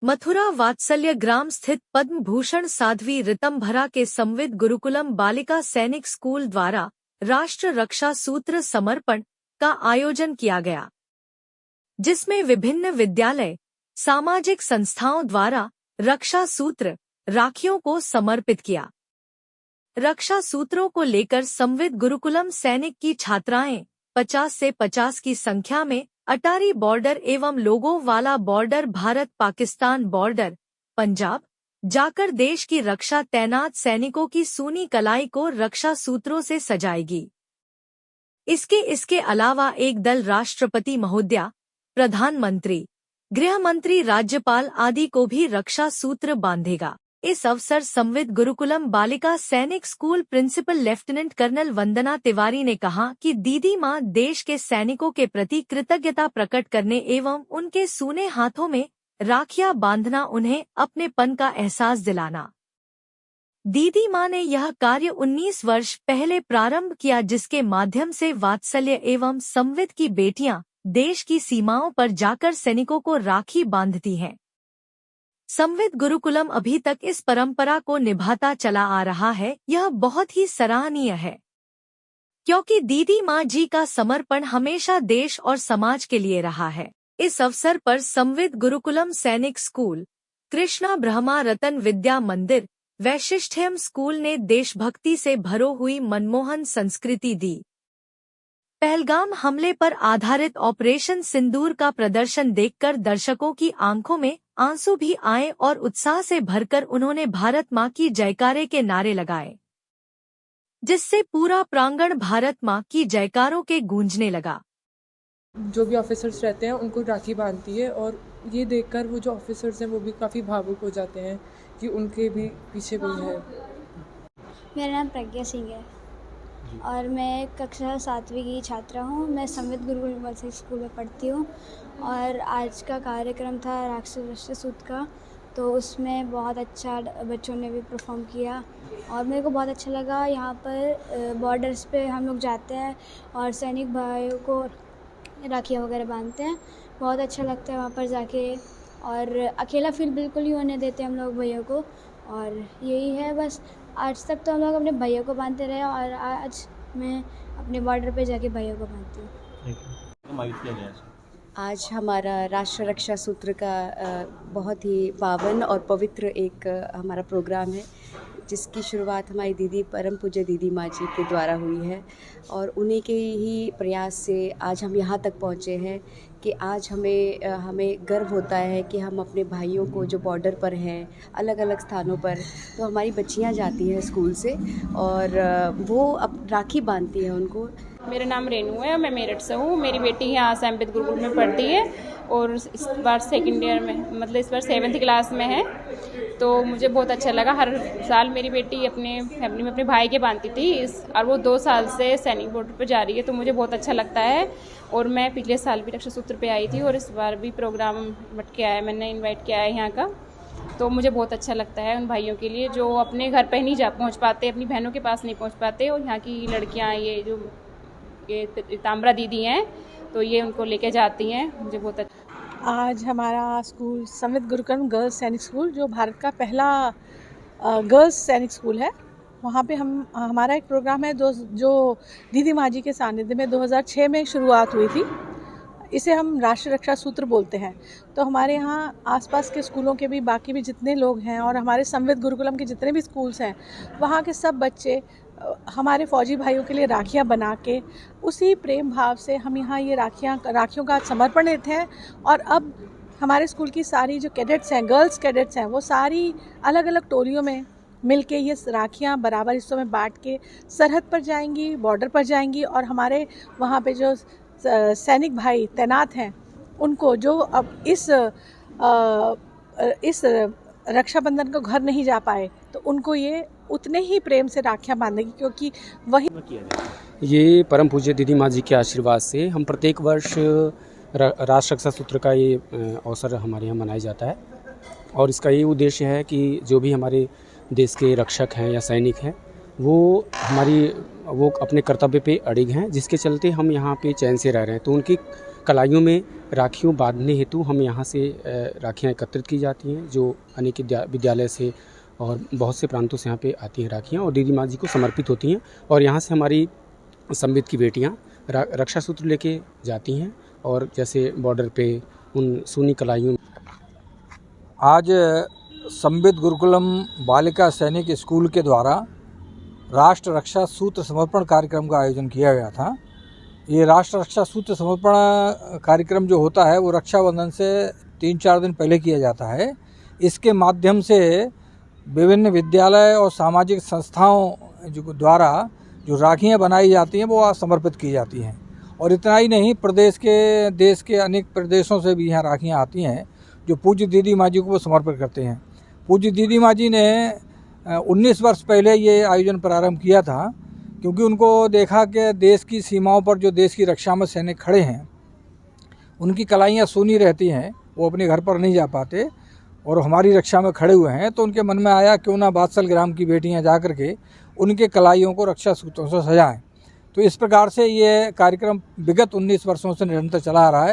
मथुरा वात्सल्य ग्राम स्थित पद्म भूषण साध्वी ऋतंभरा के संविद गुरुकुलम बालिका सैनिक स्कूल द्वारा राष्ट्र रक्षा सूत्र समर्पण का आयोजन किया गया, जिसमें विभिन्न विद्यालय सामाजिक संस्थाओं द्वारा रक्षा सूत्र राखियों को समर्पित किया। रक्षा सूत्रों को लेकर संविद गुरुकुलम सैनिक की छात्राएं 50 से 50 की संख्या में अटारी बॉर्डर एवं लोगों वाला बॉर्डर भारत पाकिस्तान बॉर्डर पंजाब जाकर देश की रक्षा तैनात सैनिकों की सूनी कलाई को रक्षा सूत्रों से सजाएगी। इसके अलावा एक दल राष्ट्रपति महोदया, प्रधानमंत्री, गृह मंत्री, राज्यपाल आदि को भी रक्षा सूत्र बांधेगा। इस अवसर संविद गुरुकुलम बालिका सैनिक स्कूल प्रिंसिपल लेफ्टिनेंट कर्नल वंदना तिवारी ने कहा कि दीदी माँ देश के सैनिकों के प्रति कृतज्ञता प्रकट करने एवं उनके सूने हाथों में राखियां बांधना उन्हें अपनेपन का एहसास दिलाना। दीदी माँ ने यह कार्य 19 वर्ष पहले प्रारंभ किया, जिसके माध्यम से वात्सल्य एवं संविद की बेटियां देश की सीमाओं पर जाकर सैनिकों को राखी बांधती हैं। संविद गुरुकुलम अभी तक इस परंपरा को निभाता चला आ रहा है। यह बहुत ही सराहनीय है, क्योंकि दीदी माँ जी का समर्पण हमेशा देश और समाज के लिए रहा है। इस अवसर पर संविद गुरुकुलम सैनिक स्कूल, कृष्णा ब्रह्मा रतन विद्या मंदिर, वैशिष्ठ्यम स्कूल ने देशभक्ति से भरो हुई मनमोहन संस्कृति दी। पहलगाम हमले पर आधारित ऑपरेशन सिंदूर का प्रदर्शन देखकर दर्शकों की आंखों में आंसू भी आए और उत्साह से भरकर उन्होंने भारत माँ की जयकारे के नारे लगाए, जिससे पूरा प्रांगण भारत माँ की जयकारों के गूंजने लगा। जो भी ऑफिसर्स रहते हैं उनको राखी बांधती है और ये देखकर वो जो ऑफिसर्स हैं वो भी काफ़ी भावुक हो जाते हैं कि उनके भी पीछे कोई है। मेरा नाम प्रज्ञा सिंह है और मैं कक्षा 7वीं की छात्रा हूँ। मैं संविद गुरुकुलम बालिका स्कूल में पढ़ती हूँ और आज का कार्यक्रम था राष्ट्र सूत्र का, तो उसमें बहुत अच्छा बच्चों ने भी परफॉर्म किया और मेरे को बहुत अच्छा लगा। यहाँ पर बॉर्डर्स पे हम लोग जाते हैं और सैनिक भाइयों को राखियाँ वगैरह बांधते हैं। बहुत अच्छा लगता है वहाँ पर जाके और अकेला फील बिल्कुल ही होने देते हम लोग भैया को। और यही है बस, आज तक तो हम लोग अपने भैया को बांधते रहे और आज मैं अपने बॉर्डर पे जाके भैया को बांधती हूँ। आज हमारा राष्ट्र रक्षा सूत्र का बहुत ही पावन और पवित्र एक हमारा प्रोग्राम है, जिसकी शुरुआत हमारी दीदी परम पूज्य दीदी माँ जी के द्वारा हुई है और उन्हीं के ही प्रयास से आज हम यहाँ तक पहुँचे हैं कि आज हमें गर्व होता है कि हम अपने भाइयों को जो बॉर्डर पर हैं अलग अलग स्थानों पर, तो हमारी बच्चियाँ जाती हैं स्कूल से और वो अब राखी बांधती हैं उनको। मेरा नाम रेनू है, मैं मेरठ से हूँ। मेरी बेटी यहाँ संविद गुरुकुल में पढ़ती है और इस बार सेकंड ईयर में, मतलब इस बार 7th क्लास में है। तो मुझे बहुत अच्छा लगा। हर साल मेरी बेटी अपने फैमिली में अपने भाई के बांधती थी और वो 2 साल से सैनिक बॉर्डर पर जा रही है, तो मुझे बहुत अच्छा लगता है। और मैं पिछले साल भी रक्षा सूत्र पे आई थी और इस बार भी प्रोग्राम बट के आया, मैंने इन्वाइट किया है यहाँ का। तो मुझे बहुत अच्छा लगता है उन भाइयों के लिए जो अपने घर पर नहीं पहुँच पाते, अपनी बहनों के पास नहीं पहुँच पाते, और यहाँ की लड़कियाँ ये ताम्रा दीदी हैं तो ये उनको लेके जाती हैं। मुझे बहुत अच्छा। आज हमारा स्कूल संविद गुरुकुलम गर्ल्स सैनिक स्कूल, जो भारत का पहला गर्ल्स सैनिक स्कूल है, वहाँ पे हमारा एक प्रोग्राम है जो दीदी माँ जी के सानिध्य में 2006 में शुरुआत हुई थी। इसे हम राष्ट्र रक्षा सूत्र बोलते हैं। तो हमारे यहाँ आसपास के स्कूलों के भी बाकी भी जितने लोग हैं और हमारे संविद गुरुकुलम के जितने भी स्कूल्स हैं, वहाँ के सब बच्चे हमारे फौजी भाइयों के लिए राखियाँ बना के उसी प्रेम भाव से हम यहाँ ये राखियों का समर्पण देते हैं। और अब हमारे स्कूल की सारी जो कैडेट्स हैं, गर्ल्स कैडेट्स हैं, वो सारी अलग अलग टोलियों में मिलके ये राखियाँ बराबर हिस्सों में बांट के सरहद पर जाएंगी, बॉर्डर पर जाएंगी और हमारे वहाँ पे जो सैनिक भाई तैनात हैं उनको जो अब इस रक्षाबंधन को घर नहीं जा पाए, तो उनको ये उतने ही प्रेम से राखियाँ बांधेगी, क्योंकि वही ये परम पूज्य दीदी माँ जी के आशीर्वाद से हम प्रत्येक वर्ष राष्ट्र रक्षा सूत्र का ये अवसर हमारे यहाँ मनाया जाता है। और इसका ये उद्देश्य है कि जो भी हमारे देश के रक्षक हैं या सैनिक हैं वो अपने कर्तव्य पे अड़िग हैं, जिसके चलते हम यहाँ पे चैन से रह रहे हैं। तो उनकी कलाइयों में राखियों बांधने हेतु हम यहाँ से राखियाँ एकत्रित की जाती हैं, जो अनेक विद्यालय से और बहुत से प्रांतों से यहाँ पे आती हैं राखियाँ और दीदी माँ जी को समर्पित होती हैं। और यहाँ से हमारी संविद की बेटियाँ रक्षा सूत्र लेके जाती हैं और जैसे बॉर्डर पे उन सूनी कलाइयों। आज संविद गुरुकुलम बालिका सैनिक स्कूल के द्वारा राष्ट्र रक्षा सूत्र समर्पण कार्यक्रम का आयोजन किया गया था। ये राष्ट्र रक्षा सूत्र समर्पण कार्यक्रम जो होता है वो रक्षाबंधन से 3-4 दिन पहले किया जाता है। इसके माध्यम से विभिन्न विद्यालय और सामाजिक संस्थाओं द्वारा जो राखियाँ बनाई जाती हैं वो समर्पित की जाती हैं। और इतना ही नहीं, देश के अनेक प्रदेशों से भी यहाँ राखियाँ आती हैं जो पूज्य दीदी माँ जी को वो समर्पित करते हैं। पूज्य दीदी माँ जी ने 19 वर्ष पहले ये आयोजन प्रारंभ किया था, क्योंकि उनको देखा कि देश की सीमाओं पर जो देश की रक्षा में सैनिक खड़े हैं उनकी कलाइयाँ सूनी रहती हैं, वो अपने घर पर नहीं जा पाते और हमारी रक्षा में खड़े हुए हैं। तो उनके मन में आया क्यों ना बादशाह ग्राम की बेटियां जा कर के उनके कलाइयों को रक्षा सूत्रों से सजाएं। तो इस प्रकार से ये कार्यक्रम विगत 19 वर्षों से निरंतर चला आ रहा है।